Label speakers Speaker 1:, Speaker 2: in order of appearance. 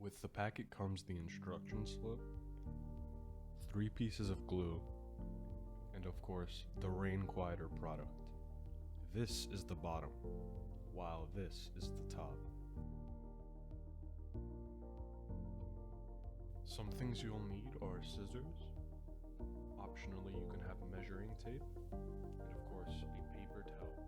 Speaker 1: With the packet comes the instruction slip, 3 pieces of glue, and of course, the rain quieter product. This is the bottom, while this is the top. Some things you'll need are scissors. Optionally, you can have measuring tape, and of course, a paper towel.